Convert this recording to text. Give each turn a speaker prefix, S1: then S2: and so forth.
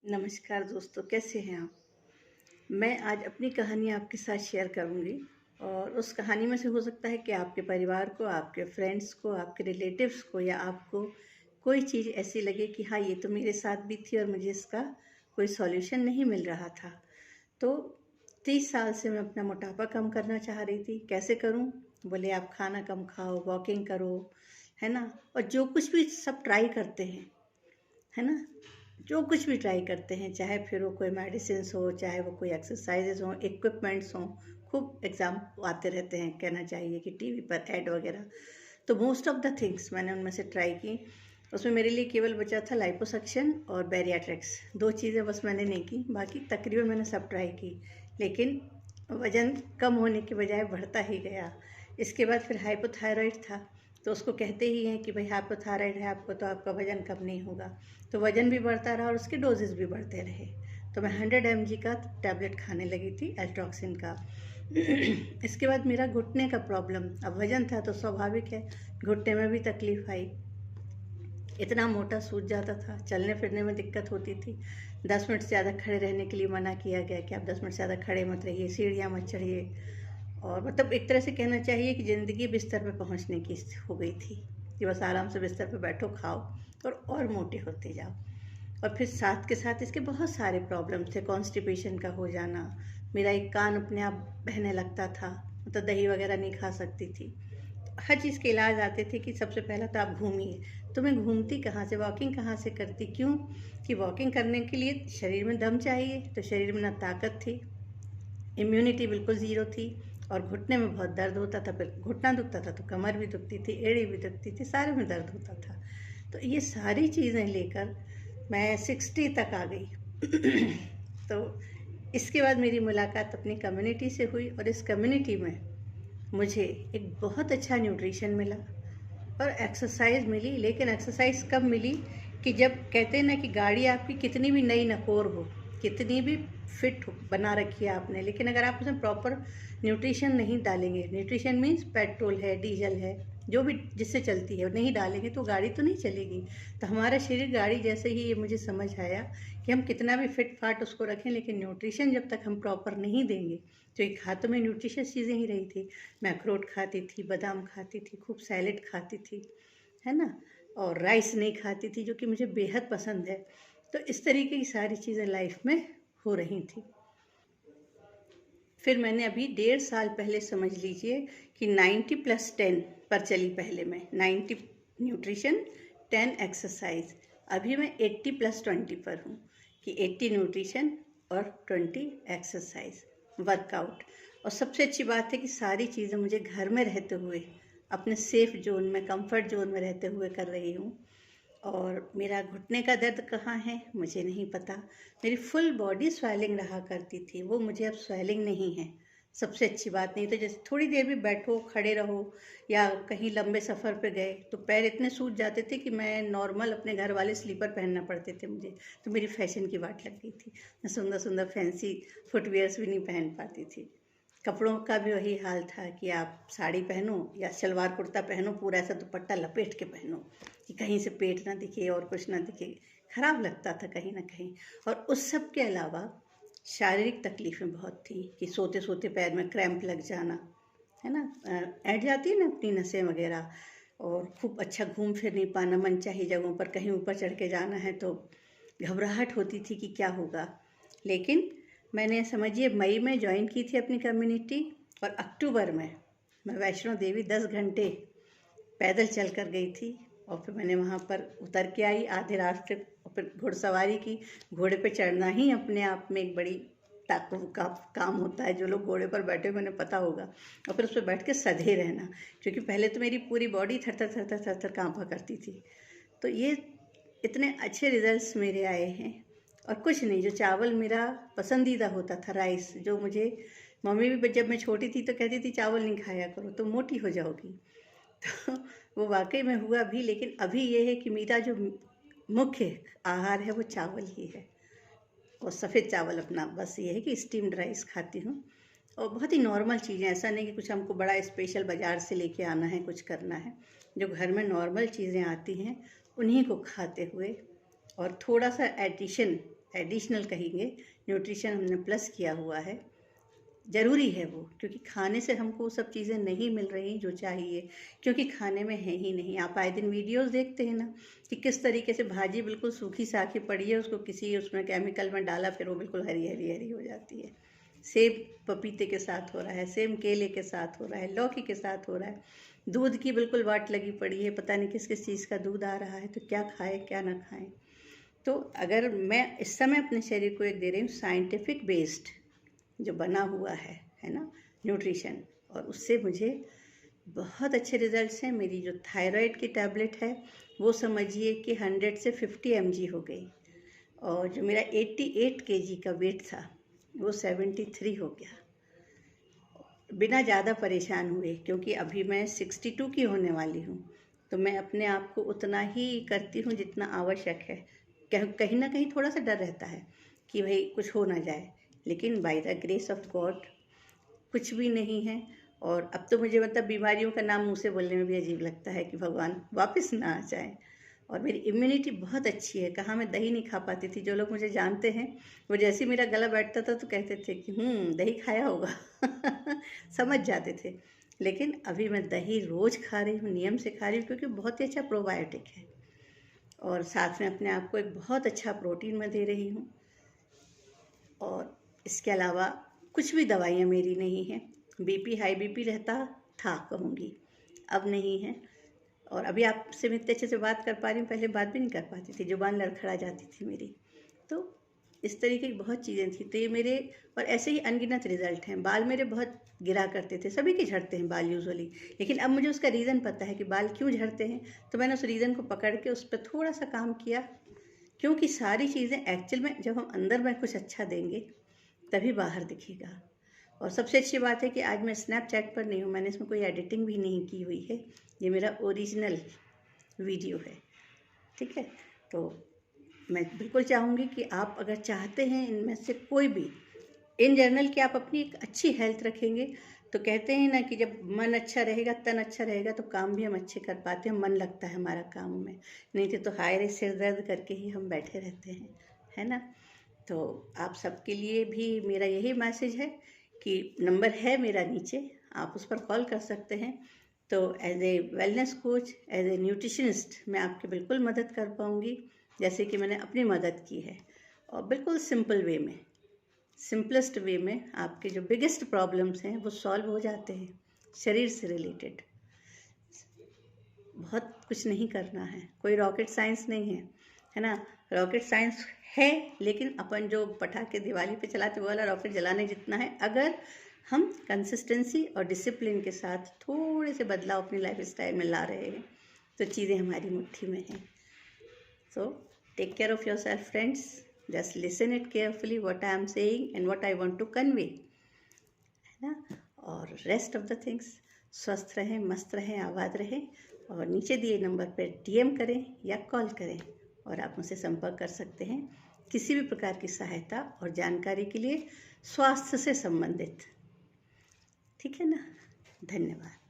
S1: नमस्कार दोस्तों, कैसे हैं आप? मैं आज अपनी कहानी आपके साथ शेयर करूंगी और उस कहानी में से हो सकता है कि आपके परिवार को, आपके फ्रेंड्स को, आपके रिलेटिव्स को या आपको कोई चीज़ ऐसी लगे कि हाँ, ये तो मेरे साथ भी थी और मुझे इसका कोई सॉल्यूशन नहीं मिल रहा था। तो 30 साल से मैं अपना मोटापा कम करना चाह रही थी। कैसे करूं? बोले आप खाना कम खाओ, वॉकिंग करो, है ना? और जो कुछ भी सब ट्राई करते हैं, है ना? जो कुछ भी ट्राई करते हैं, चाहे फिर वो कोई मेडिसिन्स हो, चाहे वो कोई एक्सरसाइजेज हों, इक्विपमेंट्स हों, खूब एग्ज़ाम आते रहते हैं, कहना चाहिए कि टीवी पर ऐड वगैरह। तो मोस्ट ऑफ द थिंग्स मैंने उनमें से ट्राई की। उसमें मेरे लिए केवल बचा था लाइपोसक्शन और बैरियाट्रिक्स। 2 चीज़ें बस मैंने नहीं की, बाकी तकरीबन मैंने सब ट्राई की। लेकिन वज़न कम होने के बजाय बढ़ता ही गया। इसके बाद फिर हाइपोथायरॉइड था, तो उसको कहते ही हैं कि भाई हाइपोथायरॉइड है आपको तो आपका वज़न कम नहीं होगा। तो वज़न भी बढ़ता रहा और उसके डोजेज़ भी बढ़ते रहे। तो मैं 100 mg का टैबलेट खाने लगी थी एल्ट्रॉक्सिन का। इसके बाद मेरा घुटने का प्रॉब्लम, अब वज़न था तो स्वाभाविक है घुटने में भी तकलीफ़ आई। इतना मोटा सूज जाता था, चलने फिरने में दिक्कत होती थी। 10 मिनट से ज़्यादा खड़े रहने के लिए मना किया गया कि आप 10 मिनट से ज़्यादा खड़े मत रहिए, सीढ़ियाँ मत चढ़िए। और मतलब एक तरह से कहना चाहिए कि ज़िंदगी बिस्तर पे पहुंचने की हो गई थी कि बस आराम से बिस्तर पे बैठो, खाओ और मोटे होते जाओ। और फिर साथ के साथ इसके बहुत सारे प्रॉब्लम्स थे। कॉन्स्टिपेशन का हो जाना, मेरा एक कान अपने आप बहने लगता था, मतलब दही वगैरह नहीं खा सकती थी। हर चीज़ के इलाज आते थे कि सबसे पहला तो आप घूमिए। तो मैं घूमती कहाँ से, वॉकिंग कहाँ से करती? क्यों कि वॉकिंग करने के लिए शरीर में दम चाहिए, तो शरीर में ना ताकत थी, इम्यूनिटी बिल्कुल ज़ीरो थी और घुटने में बहुत दर्द होता था। फिर घुटना दुखता था तो कमर भी दुखती थी, एड़ी भी दुखती थी, सारे में दर्द होता था। तो ये सारी चीज़ें लेकर मैं 60 तक आ गई। तो इसके बाद मेरी मुलाकात अपनी कम्युनिटी से हुई और इस कम्युनिटी में मुझे एक बहुत अच्छा न्यूट्रिशन मिला और एक्सरसाइज मिली। लेकिन एक्सरसाइज कब मिली कि जब कहते हैं ना कि गाड़ी आपकी कितनी भी नई नकोर हो, कितनी भी फिट हो बना रखी है आपने, लेकिन अगर आप उसमें प्रॉपर न्यूट्रिशन नहीं डालेंगे, न्यूट्रिशन मीन्स पेट्रोल है, डीजल है, जो भी जिससे चलती है, नहीं डालेंगे तो गाड़ी तो नहीं चलेगी। तो हमारा शरीर गाड़ी जैसे ही ये मुझे समझ आया कि हम कितना भी फिट फाट उसको रखें, लेकिन न्यूट्रिशन जब तक हम प्रॉपर नहीं देंगे। तो एक हाथों में न्यूट्रिशियस चीज़ें ही रही थी। मैं अखरोट खाती थी, बादाम खाती थी, खूब सैलेड खाती थी, है ना? और राइस नहीं खाती थी, जो कि मुझे बेहद पसंद है। तो इस तरीके की सारी चीज़ें लाइफ में हो रही थी। फिर मैंने अभी 1.5 साल पहले समझ लीजिए कि 90+10 पर चली। पहले मैं 90 न्यूट्रिशन, 10 एक्सरसाइज। अभी मैं 80+20 पर हूँ कि 80 न्यूट्रिशन और 20 एक्सरसाइज, वर्कआउट। और सबसे अच्छी बात है कि सारी चीज़ें मुझे घर में रहते हुए, अपने सेफ जोन में, कंफर्ट जोन में रहते हुए कर रही हूँ। और मेरा घुटने का दर्द कहाँ है मुझे नहीं पता। मेरी फुल बॉडी स्वेलिंग रहा करती थी, वो मुझे अब स्वेलिंग नहीं है। सबसे अच्छी बात नहीं तो जैसे थोड़ी देर भी बैठो, खड़े रहो या कहीं लंबे सफ़र पे गए तो पैर इतने सूज जाते थे कि मैं नॉर्मल अपने घर वाले स्लीपर पहनना पड़ते थे मुझे। तो मेरी फैशन की वाट लग गई थी, मैं सुंदर सुंदर फैंसी फुटवेयर्स भी नहीं पहन पाती थी। कपड़ों का भी वही हाल था कि आप साड़ी पहनो या सलवार कुर्ता पहनो, पूरा ऐसा दुपट्टा लपेट के पहनो कि कहीं से पेट ना दिखे और कुछ ना दिखे। खराब लगता था कहीं ना कहीं। और उस सब के अलावा शारीरिक तकलीफ़ें बहुत थी कि सोते सोते पैर में क्रैम्प लग जाना, है ना? ऐंठ जाती है ना अपनी नसें वगैरह। और खूब अच्छा घूम फिर नहीं पाना, मनचाही जगहों पर कहीं ऊपर चढ़ के जाना है तो घबराहट होती थी कि क्या होगा। लेकिन मैंने समझिए मई में ज्वाइन की थी अपनी कम्युनिटी और अक्टूबर में मैं वैष्णो देवी 10 घंटे पैदल चल कर गई थी। और फिर मैंने वहाँ पर उतर के आई आधे रास्ते और फिर घुड़सवारी की। घोड़े पे चढ़ना ही अपने आप में एक बड़ी ताकत का काम होता है। जो लोग घोड़े पर बैठे हुए उन्हें पता होगा। और फिर उस पर बैठ के सधे रहना, क्योंकि पहले तो मेरी पूरी बॉडी थर थर थर थर थर थर काँपा करती थी। तो ये इतने अच्छे रिजल्ट्स मेरे आए हैं। और कुछ नहीं, जो चावल मेरा पसंदीदा होता था, राइस, जो मुझे मम्मी भी जब मैं छोटी थी तो कहती थी चावल नहीं खाया करो तो मोटी हो जाओगी। तो वो वाकई में हुआ भी। लेकिन अभी ये है कि मेरा जो मुख्य आहार है वो चावल ही है। और सफ़ेद चावल अपना, बस ये है कि स्टीम्ड राइस खाती हूँ। और बहुत ही नॉर्मल चीज़ें, ऐसा नहीं कि कुछ हमको बड़ा स्पेशल बाज़ार से लेके आना है, कुछ करना है। जो घर में नॉर्मल चीज़ें आती हैं उन्हीं को खाते हुए और थोड़ा सा एडिशन एडिशनल कहेंगे, न्यूट्रिशन हमने प्लस किया हुआ है। ज़रूरी है वो, क्योंकि खाने से हमको वो सब चीज़ें नहीं मिल रही जो चाहिए, क्योंकि खाने में है ही नहीं। आप आए दिन वीडियोस देखते हैं ना कि किस तरीके से भाजी बिल्कुल सूखी साखी पड़ी है, उसको किसी उसमें केमिकल में डाला, फिर वो बिल्कुल हरी हरी हरी हो जाती है। सेब पपीते के साथ हो रहा है, सेम केले के साथ हो रहा है, लौकी के साथ हो रहा है। दूध की बिल्कुल वाट लगी पड़ी है, पता नहीं किस किस चीज़ का दूध आ रहा है, तो क्या खाएं क्या ना खाएं। तो अगर मैं इस समय अपने शरीर को एक दे रही हूँ साइंटिफिक बेस्ड जो बना हुआ है ना, न्यूट्रिशन, और उससे मुझे बहुत अच्छे रिजल्ट्स हैं। मेरी जो थायराइड की टैबलेट है वो समझिए कि 100 से 50 mg हो गई, और जो मेरा 88 kg का वेट था वो 73 हो गया, बिना ज़्यादा परेशान हुए, क्योंकि अभी मैं 62 की होने वाली हूँ। तो मैं अपने आप को उतना ही करती हूँ जितना आवश्यक है। कहीं ना कहीं थोड़ा सा डर रहता है कि भाई कुछ हो ना जाए, लेकिन by the grace of God कुछ भी नहीं है। और अब तो मुझे मतलब बीमारियों का नाम मुँह से बोलने में भी अजीब लगता है कि भगवान वापस ना आ जाए। और मेरी इम्यूनिटी बहुत अच्छी है। कहाँ मैं दही नहीं खा पाती थी, जो लोग मुझे जानते हैं वो जैसे ही मेरा गला बैठता था तो कहते थे कि दही खाया होगा समझ जाते थे। लेकिन अभी मैं दही रोज़ खा रही हूँ, नियम से खा रही हूँ, क्योंकि बहुत ही अच्छा प्रोबायोटिक है, और साथ में अपने आप को एक बहुत अच्छा प्रोटीन मैं दे रही हूँ। और इसके अलावा कुछ भी दवाइयाँ मेरी नहीं हैं। बीपी हाई बीपी रहता था कहूँगी, अब नहीं है। और अभी आपसे मैं इतने अच्छे से बात कर पा रही हूँ, पहले बात भी नहीं कर पाती थी, जुबान लड़खड़ा जाती थी मेरी। तो इस तरीके की बहुत चीज़ें थी। तो ये मेरे, और ऐसे ही अनगिनत रिजल्ट हैं। बाल मेरे बहुत गिरा करते थे, सभी के झड़ते हैं बाल यूजुअली, लेकिन अब मुझे उसका रीज़न पता है कि बाल क्यों झड़ते हैं। तो मैंने उस रीज़न को पकड़ के उस पर थोड़ा सा काम किया, क्योंकि सारी चीज़ें एक्चुअल में जब हम अंदर में कुछ अच्छा देंगे तभी बाहर दिखेगा। और सबसे अच्छी बात है कि आज मैं स्नैपचैट पर नहीं हूँ, मैंने इसमें कोई एडिटिंग भी नहीं की हुई है, ये मेरा ओरिजिनल वीडियो है, ठीक है। तो मैं बिल्कुल चाहूँगी कि आप अगर चाहते हैं इनमें से कोई भी, इन जनरल कि आप अपनी एक अच्छी हेल्थ रखेंगे, तो कहते हैं ना कि जब मन अच्छा रहेगा तन अच्छा रहेगा तो काम भी हम अच्छे कर पाते हैं, मन लगता है हमारा काम में। नहीं तो हाय रे सिर दर्द करके ही हम बैठे रहते हैं, है ना। तो आप सबके लिए भी मेरा यही मैसेज है कि नंबर है मेरा नीचे, आप उस पर कॉल कर सकते हैं। तो as a wellness coach, as a nutritionist मैं आपकी बिल्कुल मदद कर पाऊँगी, जैसे कि मैंने अपनी मदद की है। और बिल्कुल सिंपल वे में, सिंपलेस्ट वे में आपके जो बिगेस्ट प्रॉब्लम्स हैं वो सॉल्व हो जाते हैं। शरीर से रिलेटेड बहुत कुछ नहीं करना है, कोई रॉकेट साइंस नहीं है ना। रॉकेट साइंस है, लेकिन अपन जो पटाखे दिवाली पे चलाते वो वाला रॉकेट जलाने जितना है। अगर हम कंसिस्टेंसी और डिसिप्लिन के साथ थोड़े से बदलाव अपनी लाइफ स्टाइल में ला रहे हैं तो चीज़ें हमारी मुट्ठी में हैं। So take care of yourself friends, just listen it carefully what I am saying and what I want to convey, है ना। और रेस्ट ऑफ द थिंग्स, स्वस्थ रहें, मस्त रहें, आबाद रहें। और नीचे दिए नंबर पर DM करें या कॉल करें, और आप मुझसे संपर्क कर सकते हैं किसी भी प्रकार की सहायता और जानकारी के लिए स्वास्थ्य से संबंधित, ठीक है ना। धन्यवाद।